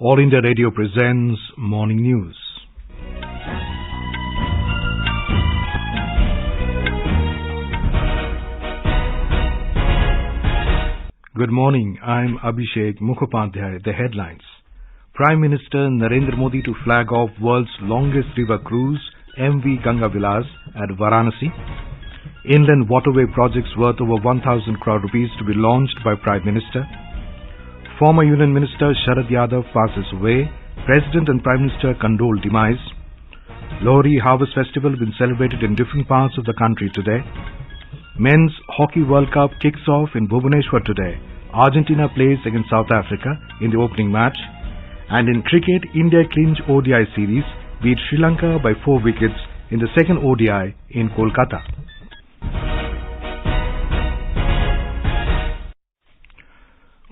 All India Radio presents Morning News. Good morning, I'm Abhishek Mukhopadhyay. The headlines. Prime Minister Narendra Modi to flag off world's longest river cruise, MV Ganga Vilas at Varanasi. Inland waterway projects worth over 1,000 crore rupees to be launched by Prime Minister. Former Union Minister Sharad Yadav passes away. President and Prime Minister condole demise. Lohri Harvest Festival been celebrated in different parts of the country today. Men's Hockey World Cup kicks off in Bhubaneshwar today. Argentina plays against South Africa in the opening match. And in cricket, India clinch ODI Series, beat Sri Lanka by 4 wickets in the second ODI in Kolkata.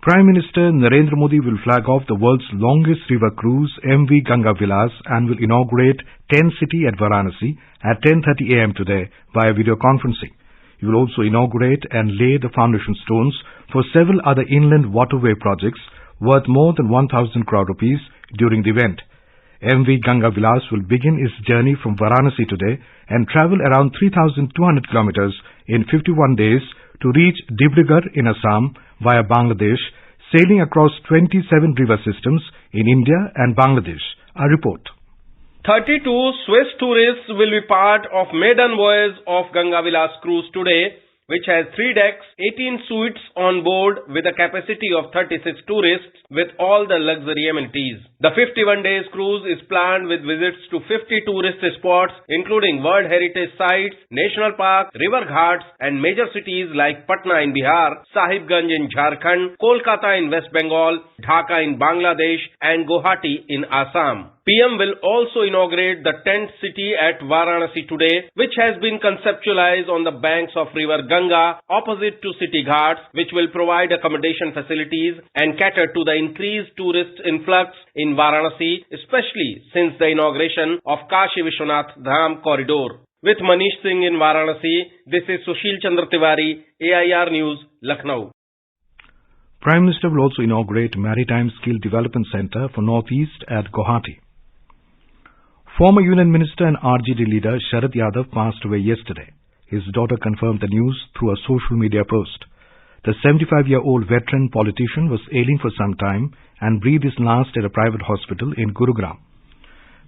Prime Minister Narendra Modi will flag off the world's longest river cruise, MV Ganga Vilas, and will inaugurate Tent City at Varanasi at 10:30 a.m. today via video conferencing. He will also inaugurate and lay the foundation stones for several other inland waterway projects worth more than 1,000 crore rupees during the event. MV Ganga Vilas will begin its journey from Varanasi today and travel around 3,200 kilometers in 51 days to reach Dibrugarh in Assam via Bangladesh, sailing across 27 river systems in India and Bangladesh. A report. 32 Swiss tourists will be part of maiden voyage of Ganga Vilas cruise today, which has 3 decks, 18 suites on board with a capacity of 36 tourists with all the luxury amenities. The 51 days cruise is planned with visits to 50 tourist spots including World Heritage Sites, National Park, River Ghats and major cities like Patna in Bihar, Sahibganj in Jharkhand, Kolkata in West Bengal, Dhaka in Bangladesh and Guwahati in Assam. PM will also inaugurate the tent city at Varanasi today, which has been conceptualized on the banks of River Ganga opposite to city ghats, which will provide accommodation facilities and cater to the increased tourist influx in Varanasi, especially since the inauguration of Kashi Vishwanath Dham corridor. With Manish Singh in Varanasi, this is Sushil Chandra Tiwari, AIR News, Lucknow. Prime Minister will also inaugurate Maritime Skill Development Centre for Northeast at Guwahati. Former Union Minister and RJD leader Sharad Yadav passed away yesterday. His daughter confirmed the news through a social media post. The 75-year-old veteran politician was ailing for some time and breathed his last at a private hospital in Gurugram.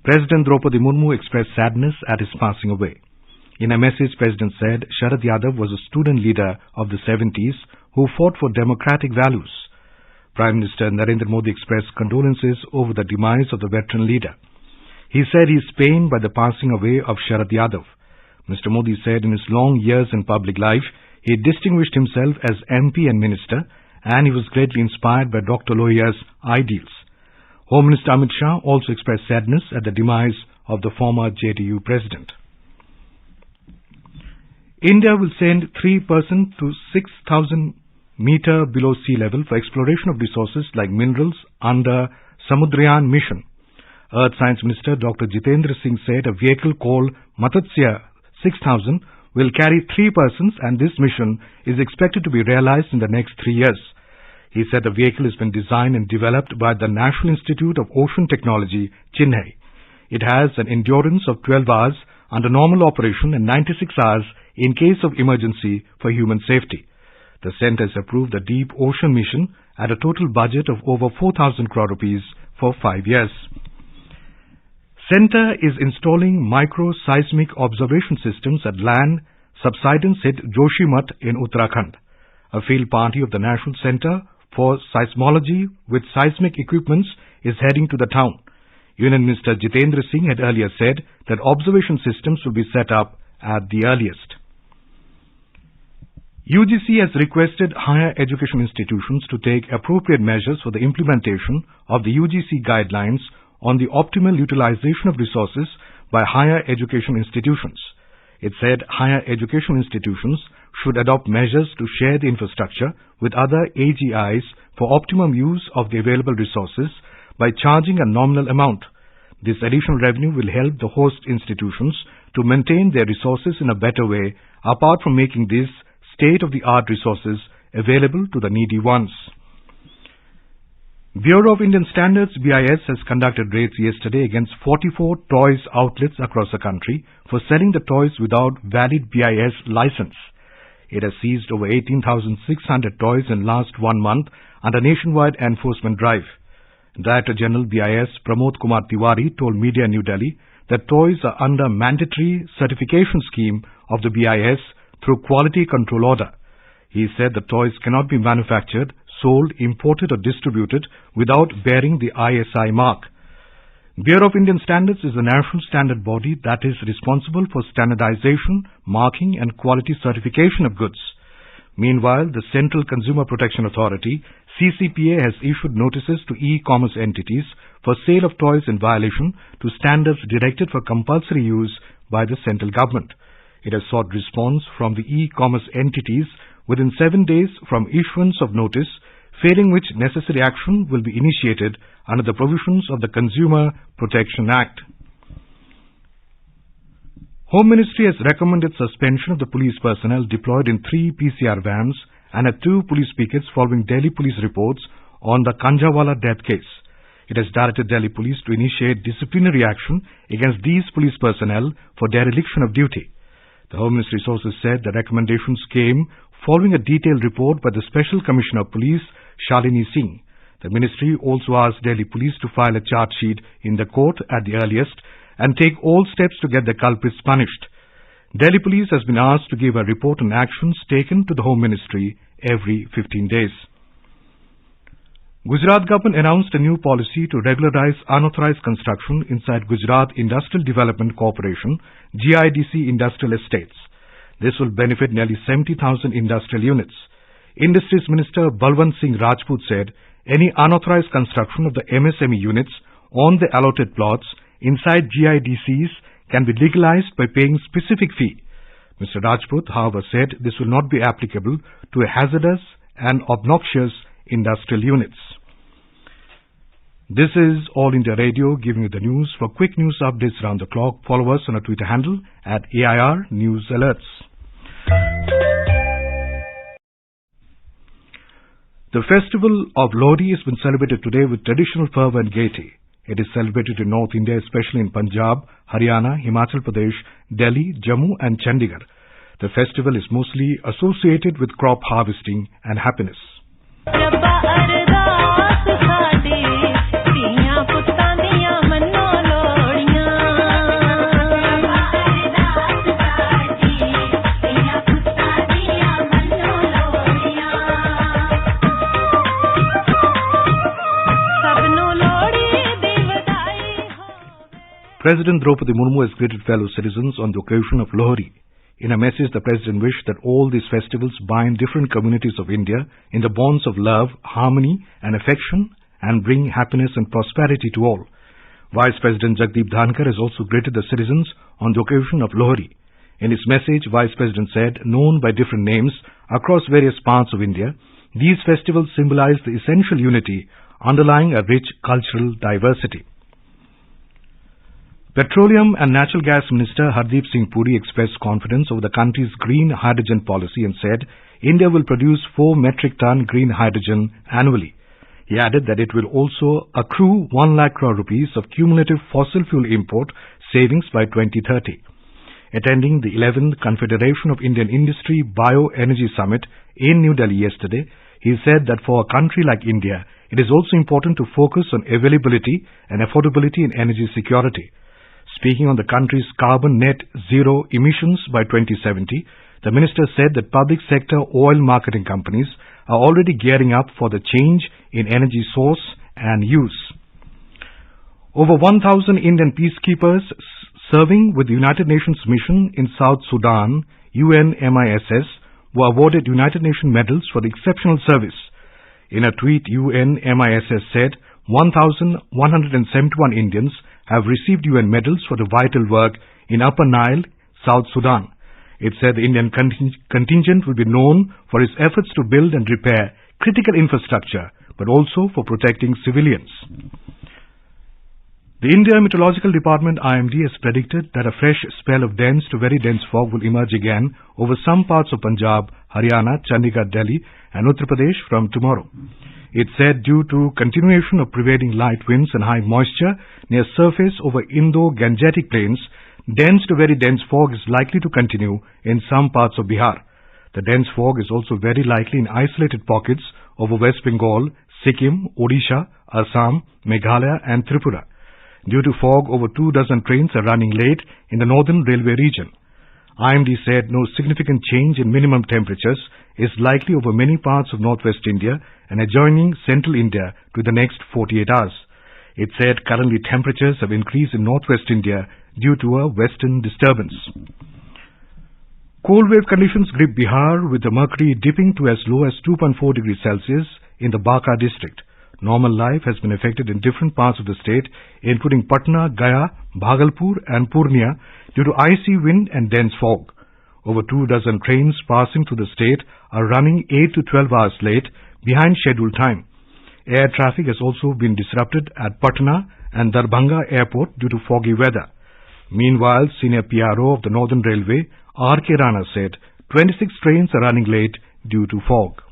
President Draupadi Murmu expressed sadness at his passing away. In a message, President said Sharad Yadav was a student leader of the 70s who fought for democratic values. Prime Minister Narendra Modi expressed condolences over the demise of the veteran leader. He said he is pained by the passing away of Sharad Yadav. Mr. Modi said in his long years in public life, he distinguished himself as MP and Minister, and he was greatly inspired by Dr. Lohri's ideals. Home Minister Amit Shah also expressed sadness at the demise of the former JDU President. India will send 3% to 6,000 meter below sea level for exploration of resources like minerals under Samudrayan mission. Earth Science Minister Dr. Jitendra Singh said a vehicle called Matsya 6000 will carry 3 persons and this mission is expected to be realized in the next 3 years. He said the vehicle has been designed and developed by the National Institute of Ocean Technology, Chennai. It has an endurance of 12 hours under normal operation and 96 hours in case of emergency for human safety. The centre has approved the Deep Ocean Mission at a total budget of over 4,000 crore rupees for 5 years. Centre is installing micro-seismic observation systems at land subsidence hit Joshimath in Uttarakhand. A field party of the National Centre for Seismology with seismic equipments is heading to the town. Union Minister Jitendra Singh had earlier said that observation systems will be set up at the earliest. UGC has requested higher education institutions to take appropriate measures for the implementation of the UGC guidelines on the optimal utilization of resources by higher education institutions. It said higher education institutions should adopt measures to share the infrastructure with other AGIs for optimum use of the available resources by charging a nominal amount. This additional revenue will help the host institutions to maintain their resources in a better way, apart from making these state-of-the-art resources available to the needy ones. Bureau of Indian Standards (BIS) has conducted raids yesterday against 44 toys outlets across the country for selling the toys without valid BIS license. It has seized over 18,600 toys in last 1 month under nationwide enforcement drive. Director General BIS Pramod Kumar Tiwari told media in New Delhi that toys are under mandatory certification scheme of the BIS through quality control order. He said the toys cannot be manufactured, sold, imported or distributed without bearing the ISI mark. Bureau of Indian Standards is a national standard body that is responsible for standardization, marking and quality certification of goods. Meanwhile, the Central Consumer Protection Authority, CCPA, has issued notices to e-commerce entities for sale of toys in violation to standards directed for compulsory use by the central government. It has sought response from the e-commerce entities within 7 days from issuance of notice, failing which necessary action will be initiated under the provisions of the Consumer Protection Act. Home Ministry has recommended suspension of the police personnel deployed in 3 PCR vans and at 2 police pickets following Delhi police reports on the Kanjawala death case. It has directed Delhi police to initiate disciplinary action against these police personnel for dereliction of duty. The Home Ministry sources said the recommendations came following a detailed report by the Special Commissioner of Police, Shalini Singh. The ministry also asked Delhi police to file a charge sheet in the court at the earliest and take all steps to get the culprits punished. Delhi police has been asked to give a report on actions taken to the Home Ministry every 15 days. Gujarat government announced a new policy to regularize unauthorized construction inside Gujarat Industrial Development Corporation, GIDC industrial estates. This will benefit nearly 70,000 industrial units. Industries Minister Balwant Singh Rajput said any unauthorized construction of the MSME units on the allotted plots inside GIDCs can be legalized by paying specific fee. Mr. Rajput, however, said this will not be applicable to hazardous and obnoxious industrial units. This is All India Radio giving you the news. For quick news updates around the clock, follow us on our Twitter handle at AIR News Alerts. The festival of Lohri has been celebrated today with traditional fervour and gaiety. It is celebrated in North India, especially in Punjab, Haryana, Himachal Pradesh, Delhi, Jammu and Chandigarh. The festival is mostly associated with crop harvesting and happiness. President Draupadi Murmu has greeted fellow citizens on the occasion of Lohri. In a message, the President wished that all these festivals bind different communities of India in the bonds of love, harmony and affection and bring happiness and prosperity to all. Vice President Jagdeep Dhankar has also greeted the citizens on the occasion of Lohri. In his message, Vice President said, known by different names across various parts of India, these festivals symbolize the essential unity underlying a rich cultural diversity. Petroleum and Natural Gas Minister Hardeep Singh Puri expressed confidence over the country's green hydrogen policy and said India will produce 4 metric ton green hydrogen annually. He added that it will also accrue 1 lakh crore rupees of cumulative fossil fuel import savings by 2030. Attending the 11th Confederation of Indian Industry Bioenergy Summit in New Delhi yesterday, he said that for a country like India, it is also important to focus on availability and affordability in energy security. Speaking on the country's carbon net zero emissions by 2070, the minister said that public sector oil marketing companies are already gearing up for the change in energy source and use. Over 1,000 Indian peacekeepers serving with the United Nations mission in South Sudan, UNMISS, were awarded United Nations medals for the exceptional service. In a tweet, UNMISS said 1,171 Indians have received UN medals for the vital work in Upper Nile, South Sudan. It said the Indian contingent will be known for its efforts to build and repair critical infrastructure, but also for protecting civilians. The India Meteorological Department IMD has predicted that a fresh spell of dense to very dense fog will emerge again over some parts of Punjab, Haryana, Chandigarh, Delhi and Uttar Pradesh from tomorrow. It said due to continuation of prevailing light winds and high moisture near surface over Indo-Gangetic plains, dense to very dense fog is likely to continue in some parts of Bihar. The dense fog is also very likely in isolated pockets over West Bengal, Sikkim, Odisha, Assam, Meghalaya and Tripura. Due to fog, over 24 trains are running late in the northern railway region. IMD said no significant change in minimum temperatures is likely over many parts of northwest India and adjoining central India to the next 48 hours. It said currently temperatures have increased in northwest India due to a western disturbance. Cold wave conditions grip Bihar with the mercury dipping to as low as 2.4 degrees Celsius in the Banka district. Normal life has been affected in different parts of the state, including Patna, Gaya, Bhagalpur and Purnia due to icy wind and dense fog. Over 24 trains passing through the state are running 8 to 12 hours late behind scheduled time. Air traffic has also been disrupted at Patna and Darbhanga airport due to foggy weather. Meanwhile, senior PRO of the Northern Railway, R.K. Rana said 26 trains are running late due to fog.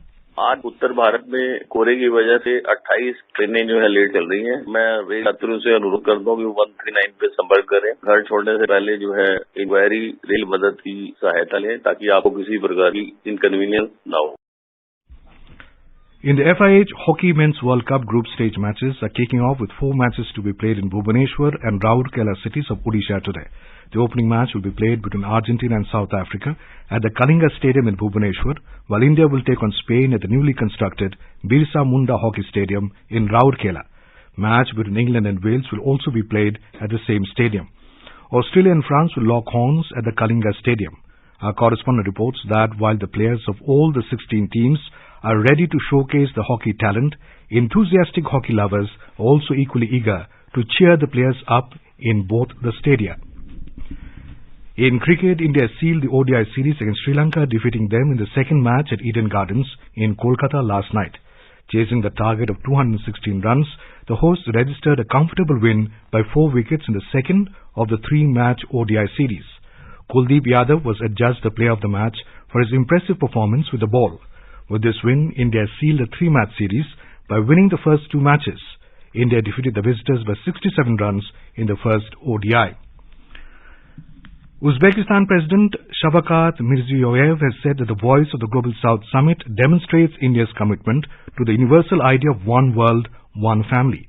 आज उत्तर भारत में कोहरे की वजह से 28 ट्रेनें जो है late चल रही हैं। मैं रेल यात्रियों से अनुरोध करता हूँ कि 139 पे संपर्क करें। घर छोड़ने से पहले जो है इंक्वायरी रेल मदद की सहायता लें ताकि आपको किसी प्रकार की इनकन्वीनियंस ना हो। In the FIH Hockey Men's World Cup group stage matches are kicking off with 4 matches to be played in Bhubaneshwar and Rourkela cities of Odisha today. The opening match will be played between Argentina and South Africa at the Kalinga Stadium in Bhubaneshwar, while India will take on Spain at the newly constructed Birsa Munda Hockey Stadium in Rourkela. Match between England and Wales will also be played at the same stadium. Australia and France will lock horns at the Kalinga Stadium. Our correspondent reports that while the players of all the 16 teams are ready to showcase the hockey talent, enthusiastic hockey lovers are also equally eager to cheer the players up in both the stadia. In cricket, India sealed the ODI Series against Sri Lanka, defeating them in the second match at Eden Gardens in Kolkata last night. Chasing the target of 216 runs, the hosts registered a comfortable win by 4 wickets in the second of the 3-match ODI Series. Kuldeep Yadav was adjudged the player of the match for his impressive performance with the ball. With this win, India sealed a 3-match series by winning the first 2 matches. India defeated the visitors by 67 runs in the first ODI. Uzbekistan President Shavkat Mirziyoyev has said that the Voice of the Global South Summit demonstrates India's commitment to the universal idea of one world, one family.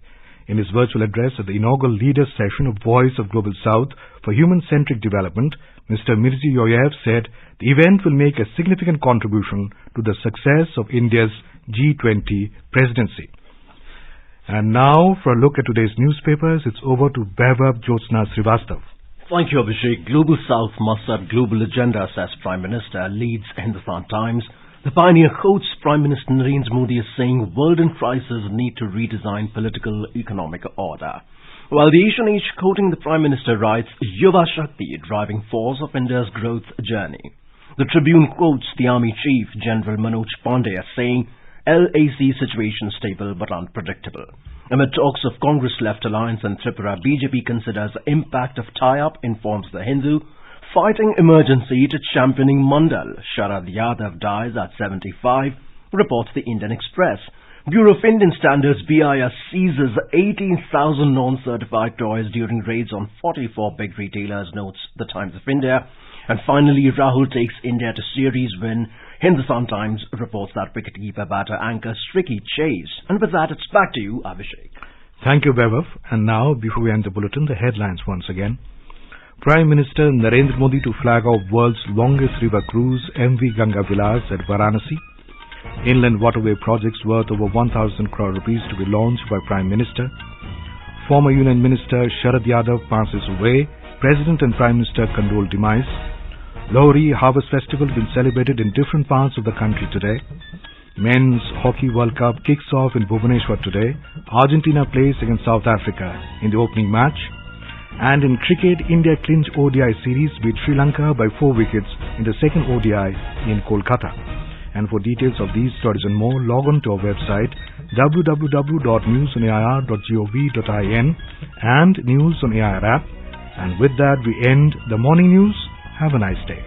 In his virtual address at the inaugural Leaders Session of Voice of Global South for Human-Centric Development, Mr. Mirziyoyev said the event will make a significant contribution to the success of India's G20 presidency. And now, for a look at today's newspapers, it's over to Vaibhav Jyotsna Srivastav. Thank you, Abhishek. Global South must set global agenda, says Prime Minister, leads Hindustan Times. The pioneer quotes Prime Minister Narendra Modi as saying world in crisis need to redesign political economic order. While the Asian Age quoting the Prime Minister writes, Yuva Shakti, driving force of India's growth journey. The Tribune quotes the Army Chief, General Manoj Pandey, as saying, LAC situation stable but unpredictable. Amid talks of Congress-left alliance in Tripura, BJP considers the impact of tie-up, informs The Hindu. Fighting emergency to championing Mandal. Sharad Yadav dies at 75, reports the Indian Express. Bureau of Indian Standards BIS seizes 18,000 non-certified toys during raids on 44 big retailers, notes the Times of India. And finally, Rahul takes India to series win. Hindustan Times reports that wicketkeeper batter anchors tricky chase. And with that, it's back to you, Abhishek. Thank you, Vaibhav. And now, before we end the bulletin, the headlines once again. Prime Minister Narendra Modi to flag off world's longest river cruise, MV Ganga Vilas at Varanasi. Inland waterway projects worth over 1,000 crore rupees to be launched by Prime Minister. Former Union Minister Sharad Yadav passes away. President and Prime Minister condole demise. Lohri Harvest Festival has been celebrated in different parts of the country today. Men's Hockey World Cup kicks off in Bhubaneshwar today. Argentina plays against South Africa in the opening match. And in cricket, India clinch ODI Series beat Sri Lanka by 4 wickets in the second ODI in Kolkata. And for details of these stories and more, log on to our website www.newsonair.gov.in and News on AIR app. And with that, we end the morning news. Have a nice day.